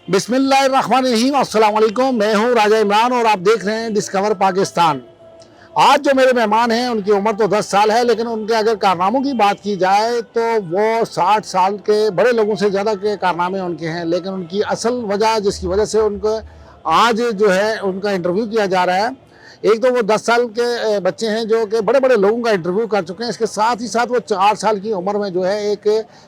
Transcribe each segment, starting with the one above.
बिस्मिल्लाहिर्रहमानिर्रहीम, अस्सलाम वालेकुम। मैं हूं राजा इमरान और आप देख रहे हैं डिस्कवर पाकिस्तान। आज जो मेरे मेहमान हैं उनकी उम्र तो 10 साल है, लेकिन उनके अगर कारनामों की बात की जाए तो वो 60 साल के बड़े लोगों से ज़्यादा के कारनामे उनके हैं। लेकिन उनकी असल वजह, जिसकी वजह से उनको आज जो है उनका इंटरव्यू किया जा रहा है, एक तो वो 10 साल के बच्चे हैं जो कि बड़े बड़े लोगों का इंटरव्यू कर चुके हैं। इसके साथ ही साथ वो 4 साल की उम्र में जो है एक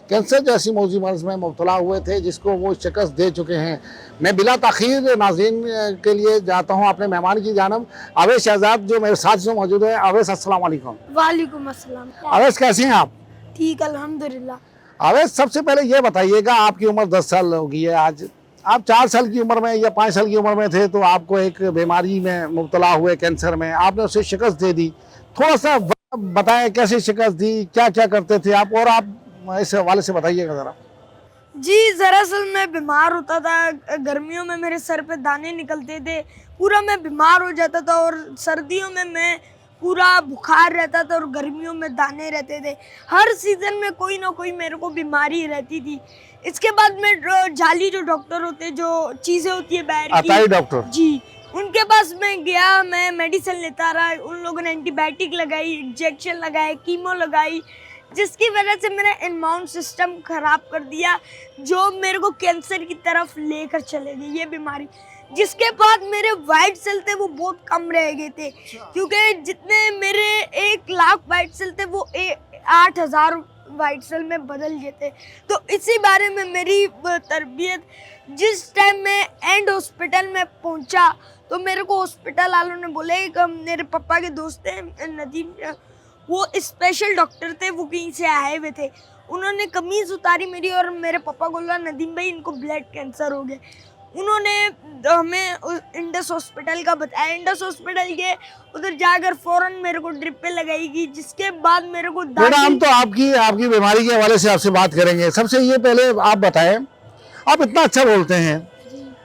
कैंसर जैसी मौजी मर्ज में मुब्तला हुए थे, जिसको वो शिकस्त दे चुके हैं। मैं बिला ताखीर नाज़रीन के लिए जाता हूँ अपने मेहमान की जानब। अवैस शहजाद जो मेरे साथ जो मौजूद है। अवैस, अस्सलाम वालेकुम। वालेकुम अस्सलाम। अवैस, कैसी हैं आप? ठीक, अल्हम्दुलिल्लाह। अवैस, सबसे पहले ये बताइएगा, आपकी उम्र 10 साल हो गई है आज। आप 4 साल की उम्र में या 5 साल की उम्र में थे तो आपको एक बीमारी में मुब्तला हुए, कैंसर में, आपने उसे शिकस्त दे दी। थोड़ा सा बताएं कैसे शिकस्त दी, क्या क्या करते थे आप, और आप इस हवाले से बताइएगा ज़रा। जी, दरअसल मैं बीमार होता था। गर्मियों में मेरे सर पे दाने निकलते थे, पूरा मैं बीमार हो जाता था। और सर्दियों में मैं पूरा बुखार रहता था और गर्मियों में दाने रहते थे। हर सीज़न में कोई ना कोई मेरे को बीमारी रहती थी। इसके बाद मैं जाली जो डॉक्टर होते, जो चीज़ें होती है बाहर की, अताई डॉक्टर। जी, उनके पास मैं गया। मैं मेडिसिन लेता रहा। उन लोगों ने एंटीबायोटिक लगाई, इंजेक्शन लगाए, कीमो लगाई, जिसकी वजह से मेरा इम्यून सिस्टम खराब कर दिया, जो मेरे को कैंसर की तरफ लेकर चले गई ये बीमारी। जिसके बाद मेरे वाइट सेल थे वो बहुत कम रह गए थे, क्योंकि जितने मेरे 1 लाख वाइट सेल थे वो 8,000 वाइट सेल में बदल गए थे। तो इसी बारे में मेरी तरबियत, जिस टाइम मैं एंड हॉस्पिटल में पहुंचा तो मेरे को हॉस्पिटल वालों ने बोले कि मेरे पापा के दोस्त हैं नदीम, वो स्पेशल डॉक्टर थे, वो कहीं से आए हुए थे। उन्होंने कमीज़ उतारी मेरी और मेरे पापा को बोला, नदीम भाई इनको ब्लड कैंसर हो गया। उन्होंने हमें इंडस हॉस्पिटल का बताया। इंडस हॉस्पिटल के उधर जाकर फ़ौरन मेरे को ड्रिप पे लगाई गई, जिसके बाद मेरे को बेटा, हम तो आपकी आपकी बीमारी के हवाले से आपसे बात करेंगे। सबसे ये पहले आप बताएं, आप इतना अच्छा बोलते हैं,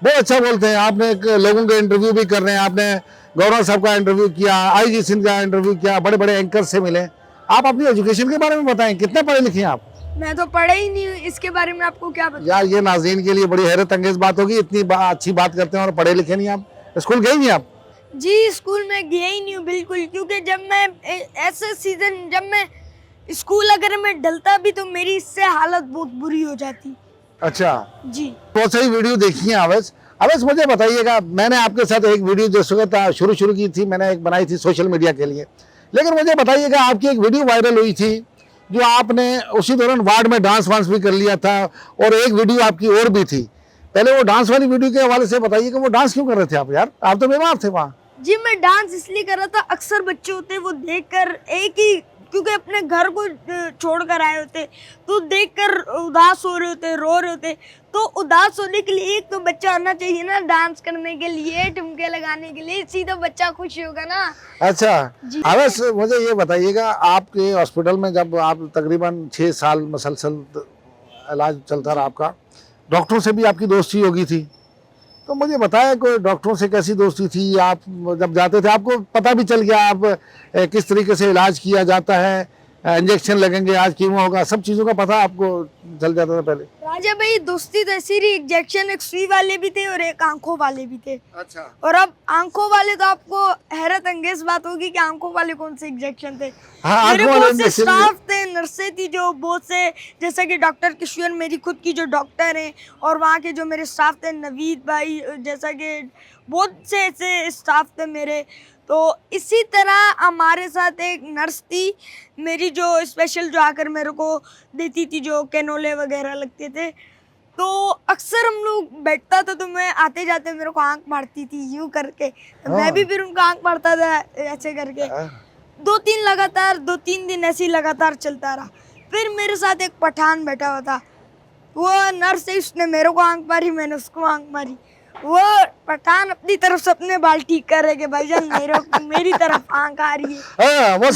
बहुत अच्छा बोलते हैं। आपने लोगों के इंटरव्यू भी कर रहे हैं, आपने गवर्नर साहब का इंटरव्यू किया, आईजी सिंह का इंटरव्यू किया, बड़े बड़े एंकर से मिले। आप अपनी एजुकेशन के बारे में बताएं, कितने पढ़े लिखे हैं आप? मैं तो पढ़े ही नहीं हूँ, इसके बारे में आपको क्या बताऊं? यार, ये नाज़रीन के लिए बड़ी हैरत अंगेज बात होगी, इतनी अच्छी बात करते हैं और पढ़े लिखे नहीं। आप स्कूल गए नहीं आप? जी, स्कूल में गया ही नहीं हूँ बिल्कुल, क्योंकि जब मैं ऐसे सीजन, जब मैं स्कूल अगर मैं डलता भी तो मेरी इससे हालत बहुत बुरी हो जाती। अच्छा जी, बहुत सारी वीडियो देखी है अवैस। अवैस, मुझे बताइएगा, मैंने आपके साथ एक वीडियो जिस वक्त शुरू की थी, मैंने एक बनाई थी सोशल मीडिया के लिए। लेकिन मुझे बताइएगा, आपकी एक वीडियो वायरल हुई थी जो आपने उसी दौरान वार्ड में डांस वांस भी कर लिया था, और एक वीडियो आपकी और भी थी। पहले वो डांस वाली वीडियो के हवाले से बताइएगा, वो डांस क्यों कर रहे थे आप? यार, आप तो बीमार थे वहाँ। जी, मैं डांस इसलिए कर रहा था, अक्सर बच्चे होते वो देखकर एक ही, क्योंकि अपने घर को छोड़ कर आए होते तो देखकर उदास हो रहे होते, रो रहे होते। तो उदास होने के लिए एक तो बच्चा होना चाहिए ना, डांस करने के लिए, ठुमके लगाने के लिए, इसी तो बच्चा खुश होगा ना। अच्छा, अवैस, मुझे ये बताइएगा, आपके हॉस्पिटल में जब आप तकरीबन 6 साल मसलसल इलाज चलता रहा आपका, डॉक्टरों से भी आपकी दोस्ती होगी थी, तो मुझे बताया कोई डॉक्टरों से कैसी दोस्ती थी? आप जब जाते थे आपको पता भी चल गया आप किस तरीके से इलाज किया जाता है, इंजेक्शन लगेंगे, आज कीमो होगा, सब चीज़ों का पता आपको चल जाता था पहले? राजा भाई, दोस्ती तो ऐसी रही, इंजेक्शन एक सुई वाले भी थे और एक आंखों वाले भी थे। अच्छा। और अब आंखों वाले, तो आपको हैरत अंगेज बात होगी कि आंखों वाले कौन से इंजेक्शन थे। हाँ, मेरे आंखों वाले बहुत से इंजेक्शन स्टाफ थे, नर्सें थी, जो बहुत से, जैसे कि डॉक्टर किशोर मेरी खुद की जो डॉक्टर हैं, और वहाँ के जो मेरे स्टाफ थे, नवीद भाई, जैसा कि बहुत से ऐसे स्टाफ थे मेरे। तो इसी तरह हमारे साथ एक नर्स थी मेरी, जो स्पेशल, जो आकर मेरे को देती थी, जो कैनोले वगैरह लगते थे। तो अक्सर हम लोग बैठता था तो मैं आते जाते मेरे को आंख मारती थी यूं करके, तो मैं भी फिर उनको आंख मारता था ऐसे करके। 2-3 दिन ऐसे ही लगातार चलता रहा। फिर मेरे साथ एक पठान बैठा हुआ था, वो नर्स है, उसने मेरे को आंख मारी, मैंने उसको आंख मारी। वो पठान अपनी तरफ से अपने बाल ठीक कर रहे कि भाईजान मेरी तरफ आंख आ रही है। वो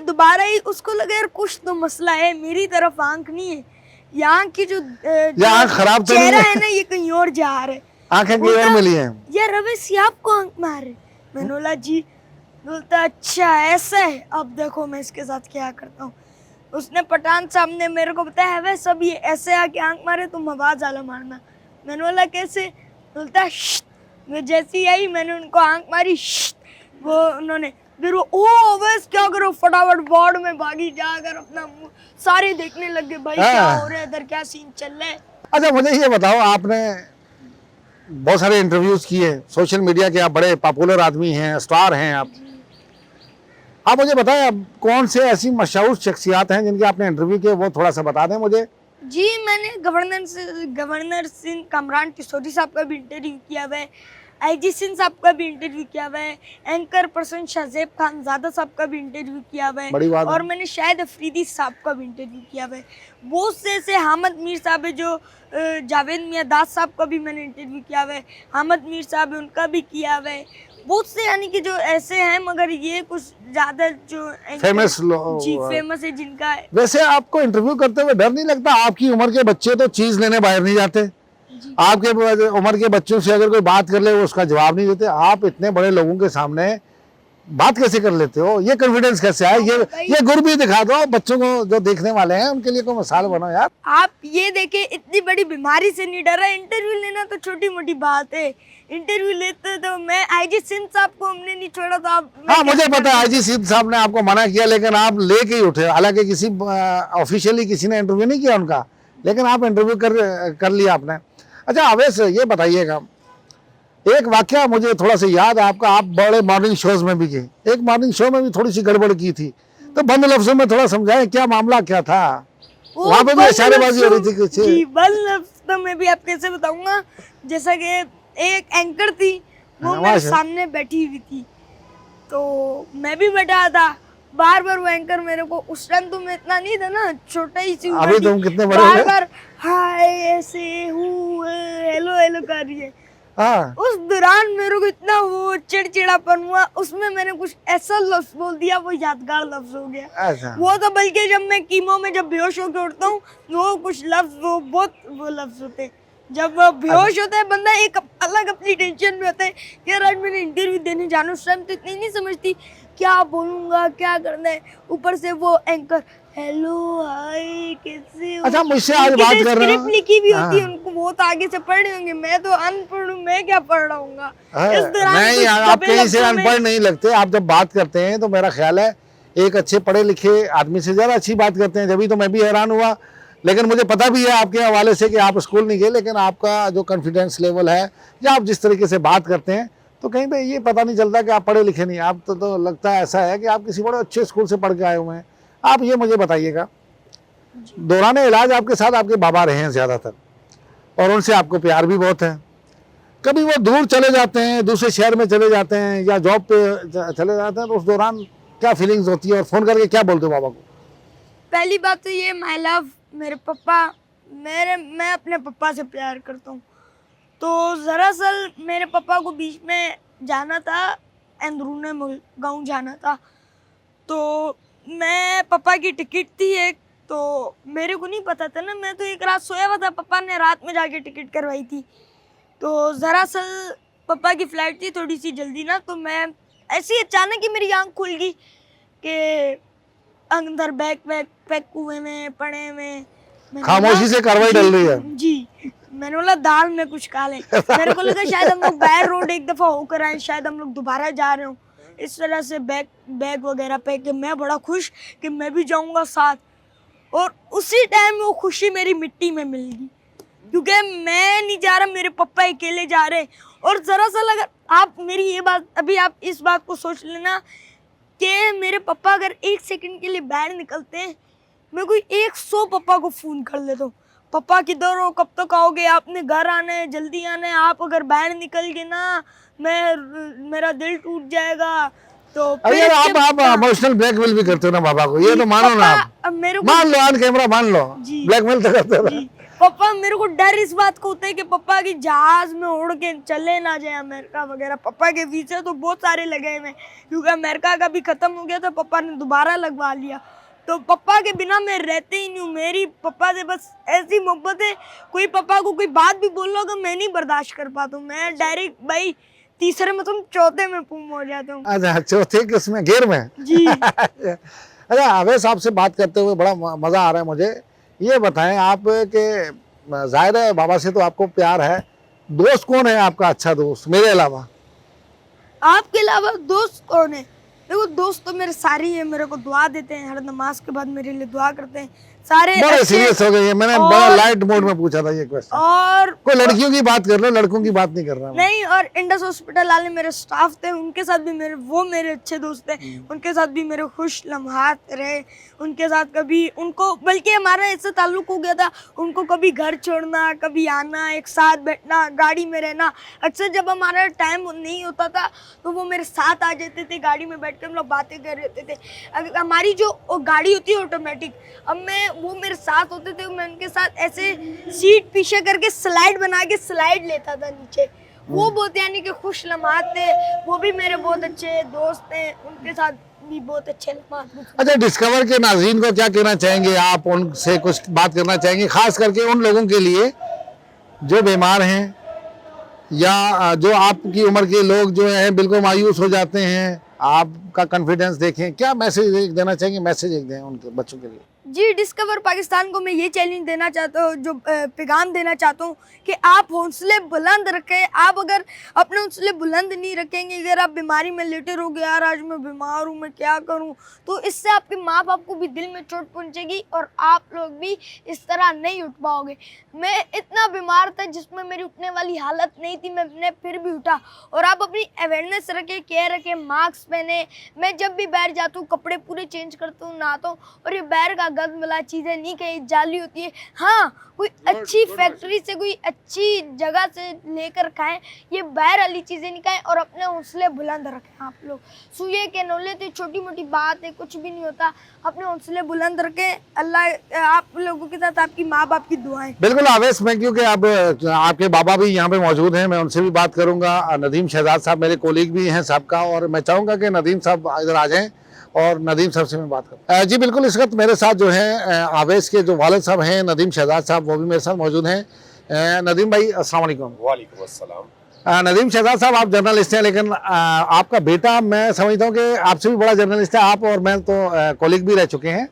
दोबारा ही उसको लगा यार कुछ तो मसला है, मेरी तरफ आंख नहीं है, यहाँ की जो खराब तो चेहरा है ना, ये कहीं और जा रहा है, आंखें कहीं और मिली हैं। यार रवेश, आपको आंख मारे? मैंने बोला जी। बोलता अच्छा ऐसा है, अब देखो मैं इसके साथ क्या करता हूँ। उसने, पठान साहब ने मेरे को बताया है, वह सब ये ऐसे आके आंख मारे तुम आवाज आला मारना। मैंने बोला कैसे? बोलता "श्श्श"। मैं जैसी आई मैंने उनको आंख मारी, "श्श्श"। वो उन्होंने फिर वो ओ बस क्या करो, फटाफट वार्ड में भागी, जाकर अपना मुंह सारे देखने लग गए भाई क्या हाँ। हो रहा है इधर, क्या सीन चल रहा है। अच्छा मुझे ये बताओ, आपने बहुत सारे इंटरव्यूज किए, सोशल मीडिया के आप बड़े पॉपुलर आदमी हैं, स्टार हैं आप मुझे बताएं अब कौन से ऐसी मशहूर शख्सियत हैं जिनके आपने इंटरव्यू किए, वो थोड़ा सा बता दें मुझे। जी मैंने गवर्नर सिंह कामरान किशोरी साहब का भी इंटरव्यू किया हुआ है, आईजी सिंह साहब का भी इंटरव्यू किया हुआ है, एंकर पर्सन शाहजेब खानजादा साहब का भी इंटरव्यू किया हुआ बड़ी है, बात है। और मैंने शायद अफरीदी साहब का भी इंटरव्यू किया हुआ है। बहुत से ऐसे हामिद मीर साहब है जो जावेद मियाँ दास साहब का भी मैंने इंटरव्यू किया हुआ है, हामिद मीर साहब है उनका भी किया हुआ है। बहुत से यानी कि जो ऐसे हैं, मगर ये कुछ ज्यादा जो फेमस जी फेमस है जिनका। वैसे आपको इंटरव्यू करते हुए डर नहीं लगता? आपकी उम्र के बच्चे तो चीज लेने बाहर नहीं जाते, आपके उम्र के बच्चों से अगर कोई बात कर ले वो उसका जवाब नहीं देते, आप इतने बड़े लोगों के सामने बात कैसे कर लेते हो? ये कॉन्फिडेंस कैसे आया? ये गुर भी दिखा दो बच्चों को जो देखने वाले हैं, उनके लिए कोई मिसाल बनो यार। आप ये देखे इतनी बड़ी बीमारी से नहीं डरा, इंटरव्यू लेना तो छोटी मोटी बात है। इंटरव्यू लेते तो मैं आईजी सिंह साहब को हमने नहीं छोड़ा तो आप। हाँ मुझे पता है आईजी सिंह साहब ने आपको मना किया, लेकिन आप लेके ही उठे, हालांकि किसी ऑफिशियली किसी ने इंटरव्यू नहीं किया उनका, लेकिन आप इंटरव्यू कर लिया आपने। अच्छा अवैस ये बताइएगा, एक वाकया मुझे थोड़ा सा याद है आपका, आप बड़े मॉर्निंग शोज में भी गए, एक मॉर्निंग शो में भी थोड़ी सी गड़बड़ की थी, तो बंद लफ्जों में थोड़ा समझाएं क्या मामला क्या था? वहां पे भी इशारेबाजी हो रही थी कुछ। जी बंद लफ्जों में भी आप कैसे बताऊंगा, जैसा कि एक एंकर थी वो मेरे सामने बैठी हुई थी, तो मैं भी बैठा था, बार बार वो एंकर मेरे को, उस टाइम तो मैं इतना नहीं था ना, छोटा ही सी, अभी तुम कितने बड़े बार बार हाय ऐसे हूँ हेलो हेलो कर रही है। हाँ। उस दौरान मेरे को इतना वो चिड़चिड़ापन हुआ, उसमें मैंने कुछ ऐसा लफ्ज बोल दिया वो यादगार लफ्ज हो गया। अच्छा। वो तो बल्कि जब मैं कीमो में जब बेहोश होकर उठता हूँ, वो कुछ लफ्ज वो बहुत वो लफ्ज होते हैं, जब वो बेहोश होता है बंदा एक अलग अपनी टेंशन में होता है कि यार आज मैंने इंटरव्यू देने जाना, उस टाइम तो इतनी नहीं समझती क्या बोलूंगा क्या करना है, ऊपर से वो एंकर हेलो हाय कैसे हो। अच्छा मुझसे आज बात कर रहे स्क्रिप्ट लिखी भी होती है उनको, वो तो आगे से पढ़ रहे होंगे, मैं तो अनपढ़ हूँ, मैं क्या पढ़ रहा हूँ। इस दौरान नहीं आप कहीं से अनपढ़ नहीं लगते, आप जब बात करते हैं तो मेरा ख्याल है एक अच्छे पढ़े लिखे आदमी से ज्यादा अच्छी बात करते हैं, जब तो मैं भी हैरान हुआ। लेकिन मुझे पता भी है आपके हवाले से कि आप स्कूल नहीं गए, लेकिन आपका जो कॉन्फिडेंस लेवल है या आप जिस तरीके से बात करते हैं, तो कहीं पे ये पता नहीं चलता कि आप पढ़े लिखे नहीं, आप तो लगता है ऐसा है कि आप किसी बड़े अच्छे स्कूल से पढ़ के आए हुए हैं। आप ये मुझे बताइएगा, दौरान इलाज आपके साथ आपके बाबा रहे हैं ज़्यादातर, और उनसे आपको प्यार भी बहुत है, कभी वो दूर चले जाते हैं, दूसरे शहर में चले जाते हैं या जॉब पे चले जाते हैं, तो उस दौरान क्या फीलिंग्स होती है और फ़ोन करके क्या बोलते हो बाबा को? पहली बात तो ये माय लव, मेरे पापा, मैं अपने पापा से प्यार करता हूँ। तो दरअसल मेरे पापा को बीच में जाना था, अंदरूने मुल्क गाँव जाना था, तो मैं पापा की टिकट थी एक, तो मेरे को नहीं पता था ना, मैं तो एक रात सोया हुआ था, पापा ने रात में जाके टिकट करवाई थी। तो दरअसल पापा की फ़्लाइट थी थोड़ी सी जल्दी ना, तो मैं ऐसे ही अचानक ही मेरी आँख खुल गई कि अंदर बैग पैक कुएं में पड़े में, खामोशी से कार्रवाई डल रही है। जी मैंने बोला दाल में कुछ खा ले, मेरे को लगा शायद हम लोग बाहर रोड एक दफ़ा होकर आए, शायद हम लोग दोबारा जा रहे हो, इस तरह से बैग वगैरह पैक के मैं बड़ा खुश कि मैं भी जाऊंगा साथ। और उसी टाइम वो खुशी मेरी मिट्टी में मिल गई, क्योंकि मैं नहीं जा रहा, मेरे पापा अकेले जा रहे। और दरअसल अगर आप मेरी ये बात, अभी आप इस बात को सोच लेना कि मेरे पापा अगर एक सेकंड के लिए बाहर निकलते हैं, मैं कोई 100 पापा को फ़ोन कर लेता हूँ, पापा किधर हो, कब तक आओगे, आपने घर आना है, जल्दी आना है, आप अगर बाहर निकल गए ना मेरा दिल टूट जाएगा। तो अरे आप इमोशनल ब्लैकमेल भी करते हो ना बाबा को, ये तो मानो ना आप, मान लो ऑन कैमरा, मान लो ब्लैकमेल तो करते हो। पापा मेरे को डर इस बात को होता है कि पापा की जहाज में उड़ के चले ना जाए अमेरिका वगैरह। पापा के वीज़ा तो बहुत सारे लगे हुए हैं, क्योंकि अमेरिका का भी ख़त्म हो गया था, पापा ने दोबारा लगवा लिया। तो पापा के बिना मैं रहते ही नहीं हूँ, मेरी पापा से बस ऐसी मोहब्बत है, कोई पापा को कोई बात भी बोल लो तो मैं नहीं बर्दाश्त कर पाता हूँ, मैं डायरेक्ट भाई तीसरे में तुम चौथे में पूम हो जाता हूँ। अच्छा चौथे किसमें, गेर में? जी। अच्छा अवैस आपसे बात करते हुए बड़ा मज़ा आ रहा है मुझे। ये बताएं आप कि जाहिर है बाबा से तो आपको प्यार है, दोस्त कौन है आपका अच्छा दोस्त मेरे अलावा? आपके अलावा दोस्त कौन है? देखो दोस्त तो मेरे सारे ही हैं, मेरे को दुआ देते हैं, हर नमाज के बाद मेरे लिए दुआ करते हैं, सारे बड़े अच्छे। सीरियस हो गए, मैंने बड़ा लाइट मोड में पूछा था ये क्वेश्चन। और कोई लड़कियों की बात कर लो, लड़कों की बात नहीं कर रहा मैं। नहीं, और इंडस हॉस्पिटल वाले मेरे स्टाफ थे, उनके साथ भी मेरे अच्छे दोस्त थे, उनके साथ भी मेरे खुश लम्हात रहे, उनके साथ कभी उनको, बल्कि हमारा ऐसा ताल्लुक हो गया था, उनको कभी घर छोड़ना, कभी आना, एक साथ बैठना, गाड़ी में रहना। अक्सर जब हमारा टाइम नहीं होता था तो वो मेरे साथ आ जाते थे, गाड़ी में बैठ कर हम लोग बातें कर रहे थे। अगर हमारी जो गाड़ी होती है ऑटोमेटिक, अब वो मेरे साथ होते थे, मैं उनके साथ ऐसे सीट पीछे करके स्लाइड बना के स्लाइड लेता था नीचे। वो बहुत यानी कि खुश लम्हात थे, वो भी मेरे बहुत अच्छे दोस्त हैं, उनके साथ भी बहुत अच्छे लम्हात गुज़रे। अच्छा, डिस्कवर के नाज़रीन को क्या कहना चाहेंगे आप? उनसे कुछ बात करना चाहेंगे, खास करके उन लोगों के लिए जो बीमार हैं या जो आपकी उम्र के लोग जो हैं बिल्कुल मायूस हो जाते हैं, आपका कॉन्फिडेंस देखें, क्या मैसेज देना चाहेंगे? मैसेज एक दें उनके बच्चों के लिए। जी, डिस्कवर पाकिस्तान को मैं ये चैलेंज देना चाहता हूँ, जो पैगाम देना चाहता हूँ कि आप हौसले बुलंद रखें। आप अगर अपने हौसले बुलंद नहीं रखेंगे, अगर आप बीमारी में लेटे रहोगे, यार आज मैं बीमार हूँ, मैं क्या करूँ, तो इससे आपके माँ बाप को भी दिल में चोट पहुँचेगी और आप लोग भी इस तरह नहीं उठ पाओगे। मैं इतना बीमार था जिसमें मेरी उठने वाली हालत नहीं थी, मैंने फिर भी उठा। और आप अपनी अवेयरनेस रखें, केयर रखें, मास्क पहने। मैं जब भी बाहर जाता हूँ कपड़े पूरे चेंज करता हूँ, नहाता हूँ, और ये बाहर का गंद मिला चीज़ें नहीं कहीं जाली होती है। हाँ, कोई अच्छी फैक्ट्री से, कोई अच्छी जगह से लेकर खाएं, ये बाहर वाली चीज़ें नहीं खाएं, और अपने हौसले बुलंद रखें। आप लोग सुइए के नौले तो छोटी मोटी बात है, कुछ भी नहीं होता, अपने हौसले बुलंद रखें। अल्लाह आप लोगों के साथ, आपकी माँ बाप की दुआएं। बिल्कुल आवेश में, क्योंकि अब आपके बाबा भी यहाँ पे मौजूद हैं, मैं उनसे भी बात करूंगा। नदीम शहजाद साहब मेरे कोलीग भी हैं सबका, और मैं चाहूँगा कि नदीम साहब इधर आ जाएँ और नदीम साहब से मैं बात करूँ। जी बिल्कुल, इस वक्त मेरे साथ जो है आवेश के जो वालिद साहब हैं नदीम शहजाद साहब, वो भी मेरे साथ मौजूद हैं। नदीम भाई अस्सलाम वालेकुम। वालेकुम अस्सलाम। नदीम शहजाद साहब, आप जर्नलिस्ट हैं, लेकिन आपका बेटा मैं समझता हूँ कि आपसे भी बड़ा जर्नलिस्ट है। आप और मैं तो कोलीग भी रह चुके हैं।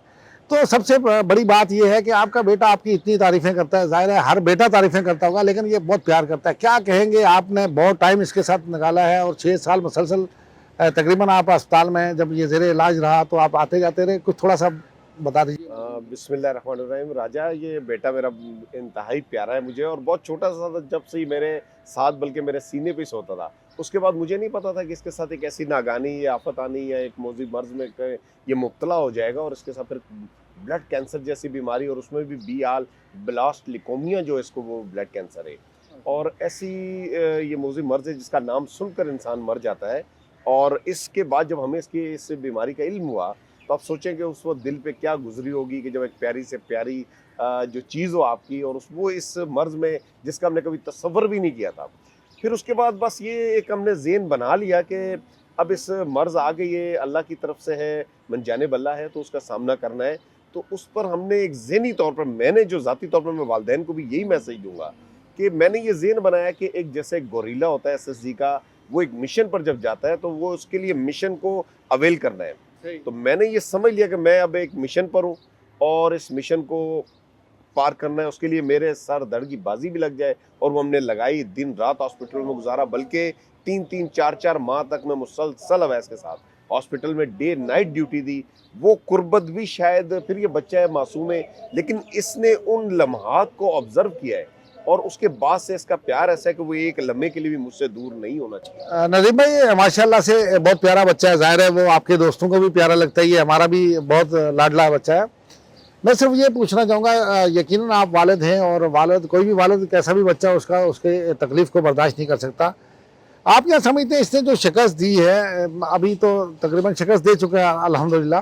तो सबसे बड़ी बात यह है कि आपका बेटा आपकी इतनी तारीफ़ें करता है, जाहिर है हर बेटा तारीफ़ें करता होगा, लेकिन ये बहुत प्यार करता है। क्या कहेंगे, आपने बहुत टाइम इसके साथ निकाला है और 6 साल मुसलसल तकरीबन आप अस्पताल में जब ये ज़ेरे इलाज रहा तो आप आते जाते रहे, कुछ थोड़ा सा बता दीजिए। बिस्मिल्लाहिर्रहमानिर्रहीम। राजा, ये बेटा मेरा इंतहाई प्यारा है मुझे, और बहुत छोटा सा था जब से ही मेरे साथ, बल्कि मेरे सीने पे सोता था। उसके बाद मुझे नहीं पता था कि इसके साथ एक ऐसी नागानी या आफत आनी या एक मौजी मर्ज में ये मुब्तला हो जाएगा, और इसके साथ फिर ब्लड कैंसर जैसी बीमारी, और उसमें भी बीआल ब्लास्ट लिकोमिया जो इसको, वो ब्लड कैंसर है। और ऐसी ये मौजी मर्ज है जिसका नाम सुनकर इंसान मर जाता है। और इसके बाद जब हमें इस बीमारी का इल्म हुआ तो आप सोचें कि उस वक्त दिल पे क्या गुजरी होगी कि जब एक प्यारी से प्यारी जो चीज़ हो आपकी, और वो इस मर्ज़ में जिसका हमने कभी तसव्वुर भी नहीं किया था। फिर उसके बाद बस ये एक हमने ज़हन बना लिया कि अब इस मर्ज़ आ गई, ये अल्लाह की तरफ से है, मन जाने बल्ला है, तो उसका सामना करना है। तो उस पर हमने एक ज़हनी तौर पर, मैंने जो ज़ाती तौर पर मैं वालिदैन को भी यही मैसेज दूंगा कि मैंने ये ज़हन बनाया कि एक जैसे एक गोरिल्ला होता है SSG का, वो एक मिशन पर जब जाता है तो वो उसके लिए मिशन को अवेल करना है। तो मैंने ये समझ लिया कि मैं अब एक मिशन पर हूँ और इस मिशन को पार करना है, उसके लिए मेरे सर धड़ की बाजी भी लग जाए। और वो हमने लगाई, दिन रात हॉस्पिटल में गुजारा, बल्कि 3-3, 4-4 माह तक मैं मुसलसल अवैस के साथ हॉस्पिटल में डे नाइट ड्यूटी दी। वो कुर्बत भी शायद, फिर ये बच्चा है, मासूम है, लेकिन इसने उन लम्हात को ऑब्जर्व किया है, और उसके बाद से इसका प्यार ऐसा है कि वो एक लम्हे के लिए भी मुझसे दूर नहीं होना चाहिए। नदीम भाई माशाल्लाह से बहुत प्यारा बच्चा है, जाहिर है वो आपके दोस्तों को भी प्यारा लगता है, ये हमारा भी बहुत लाडला बच्चा है। मैं सिर्फ ये पूछना चाहूँगा, यकीनन आप वालिद हैं, और वालिद, कोई भी वालिद कैसा भी बच्चा उसका, उसके तकलीफ़ को बर्दाश्त नहीं कर सकता। आप क्या समझते हैं, इसने जो शिकस्त दी है, अभी तो तकरीबन शिकस्त दे चुके हैं अल्हम्दुलिल्लाह,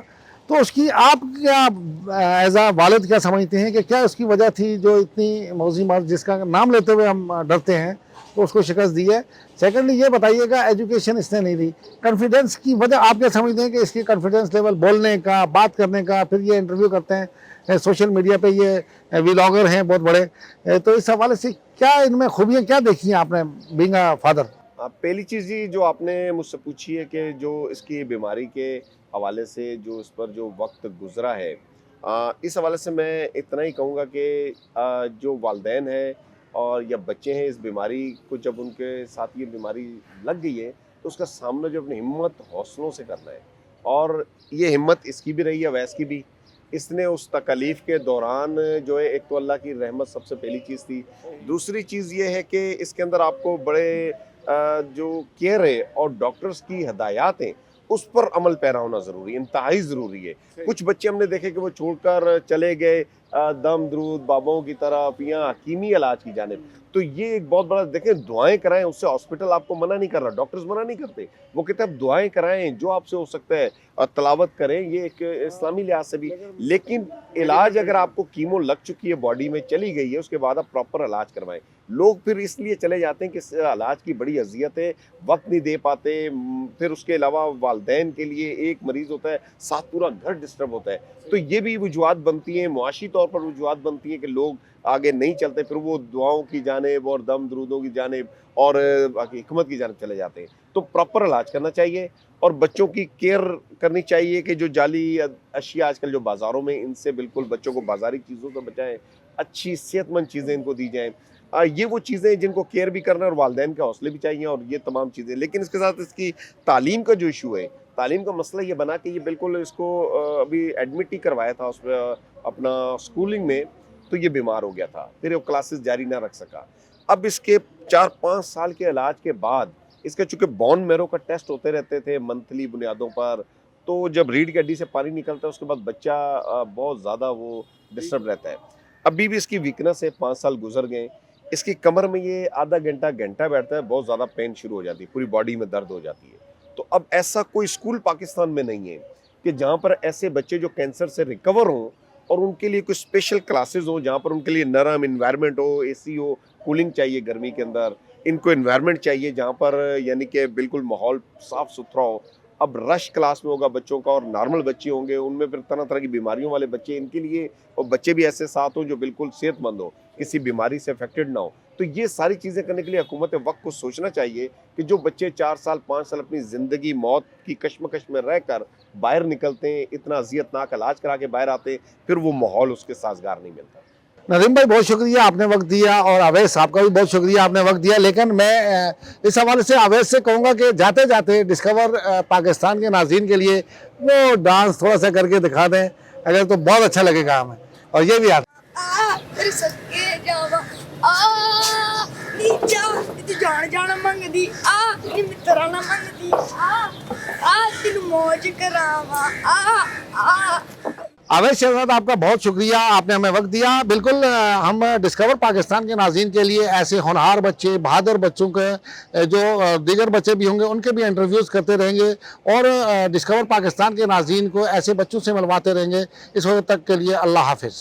तो उसकी आप क्या एज आ वालिद क्या समझते हैं कि क्या उसकी वजह थी जो इतनी मौजी मर्ज जिसका नाम लेते हुए हम डरते हैं, तो उसको शिकस्त दी है? सेकेंडली ये बताइएगा, एजुकेशन इसने नहीं दी, कॉन्फिडेंस की वजह आप क्या समझते हैं कि इसकी कॉन्फिडेंस लेवल, बोलने का, बात करने का, फिर ये इंटरव्यू करते हैं सोशल मीडिया पे, ये व्लॉगर हैं बहुत बड़े, तो इस हवाले से क्या इनमें खूबियाँ क्या देखी हैं आपने बीइंग अ फादर? पहली चीज़ ही जो आपने मुझसे पूछी है कि जो इसकी बीमारी के हवाले से जो इस पर जो वक्त गुजरा है, इस हवाले से मैं इतना ही कहूँगा कि जो वालिदैन हैं और या बच्चे हैं, इस बीमारी को जब उनके साथ ये बीमारी लग गई है तो उसका सामना जो अपनी हिम्मत हौसलों से करना है। और ये हिम्मत इसकी भी रही है, अवैस की भी। इसने उस तकलीफ़ के दौरान जो है, एक तो अल्लाह की रहमत सबसे पहली चीज़ थी। दूसरी चीज़ ये है कि इसके अंदर आपको बड़े जो केयर है और डॉक्टर्स की हदायत हैं उस पर अमल पैरा होना ज़रूरी है, इंतहाई ज़रूरी है। कुछ बच्चे हमने देखे कि वो छोड़कर चले गए दम दरूद बाबाओं की तरफ या हकीमी इलाज की जानिब। तो ये एक बहुत बड़ा, देखें, दुआएं कराएं, उससे हॉस्पिटल आपको मना नहीं कर रहा, डॉक्टर्स मना नहीं करते। वो कहते हैं आप दुआएं कराएं, जो आपसे हो सकता है तलावत करें, ये एक इस्लामी लिहाज से भी। लेकिन इलाज अगर आपको कीमो लग चुकी है, बॉडी में चली गई है, उसके बाद आप प्रॉपर इलाज करवाएं। लोग फिर इसलिए चले जाते हैं कि इस इलाज की बड़ी अजियत है, वक्त नहीं दे पाते। फिर उसके अलावा वालिदैन के लिए एक मरीज़ होता है, साथ पूरा घर डिस्टर्ब होता है। तो ये भी वजूहात बनती हैं, मुआशी तौर पर वजूहात बनती हैं कि लोग आगे नहीं चलते, फिर वो दुआओं की जानिब और दम दरूदों की जानिब और हिकमत की जानिब चले जाते हैं। तो प्रॉपर इलाज करना चाहिए और बच्चों की केयर करनी चाहिए कि जो जाली अशिया आजकल जो बाज़ारों में, इनसे बिल्कुल बच्चों को बाज़ारी चीज़ों से बचाएं, अच्छी सेहतमंद चीज़ें इनको दी जाएं। ये वो चीज़ें हैं जिनको केयर भी करना है और वालिदैन के हौसले भी चाहिए और ये तमाम चीज़ें। लेकिन इसके साथ इसकी तालीम का जो इशू है, तालीम का मसला ये बना कि ये बिल्कुल इसको अभी एडमिट ही करवाया था उस अपना स्कूलिंग में, तो ये बीमार हो गया था, फिर वो क्लासेस जारी ना रख सका। अब इसके 4-5 साल के इलाज के बाद इसके चूँकि बोन मैरो का टेस्ट होते रहते थे मंथली बुनियादों पर, तो जब रीढ़ की हड्डी से पानी निकलता है उसके बाद बच्चा बहुत ज़्यादा वो डिस्टर्ब रहता है। अभी भी इसकी वीकनेस है, 5 साल गुजर गए। इसकी कमर में ये आधा घंटा घंटा बैठता है, बहुत ज़्यादा पेन शुरू हो जाती है, पूरी बॉडी में दर्द हो जाती है। तो अब ऐसा कोई स्कूल पाकिस्तान में नहीं है कि जहाँ पर ऐसे बच्चे जो कैंसर से रिकवर हों और उनके लिए कुछ स्पेशल क्लासेस हो, जहाँ पर उनके लिए नरम इन्वायरमेंट हो, एसी हो, कूलिंग चाहिए गर्मी के अंदर, इनको इन्वायरमेंट चाहिए जहाँ पर यानी कि बिल्कुल माहौल साफ़ सुथरा हो। अब रश क्लास में होगा बच्चों का और नॉर्मल बच्चे होंगे, उनमें फिर तरह तरह की बीमारियों वाले बच्चे, इनके लिए, और बच्चे भी ऐसे साथ हों जो बिल्कुल सेहतमंद हो, किसी बीमारी से अफेक्टेड ना हो। तो ये सारी चीज़ें करने के लिए हुकूमत वक्त को सोचना चाहिए कि जो बच्चे 4 साल 5 साल अपनी ज़िंदगी मौत की कश्मकश में रहकर बाहर निकलते हैं, इतना अजियतनाक इलाज करा के बाहर आते हैं, फिर वो माहौल उसके साजगार नहीं मिलता। नदीम भाई, बहुत शुक्रिया, आपने वक्त दिया, और अवैस साहब का भी बहुत शुक्रिया, आपने वक्त दिया। लेकिन मैं इस हवाले से अवैस से कहूँगा कि जाते जाते डिस्कवर पाकिस्तान के नाज़रीन के लिए वो डांस थोड़ा सा करके दिखा दें अगर, तो बहुत अच्छा लगेगा हमें। और ये भी आता जान जाना मंगदी मित्रा ना मंगदी तेन मौज करावा अवैस शहजाद, आपका बहुत शुक्रिया, आपने हमें वक्त दिया। बिल्कुल हम डिस्कवर पाकिस्तान के नाज़रीन के लिए ऐसे होनहार बच्चे, बहादुर बच्चों के जो दीगर बच्चे भी होंगे उनके भी इंटरव्यूज़ करते रहेंगे और डिस्कवर पाकिस्तान के नाज़रीन को ऐसे बच्चों से मिलवाते रहेंगे। इस वक्त तक के लिए अल्लाह हाफिज़।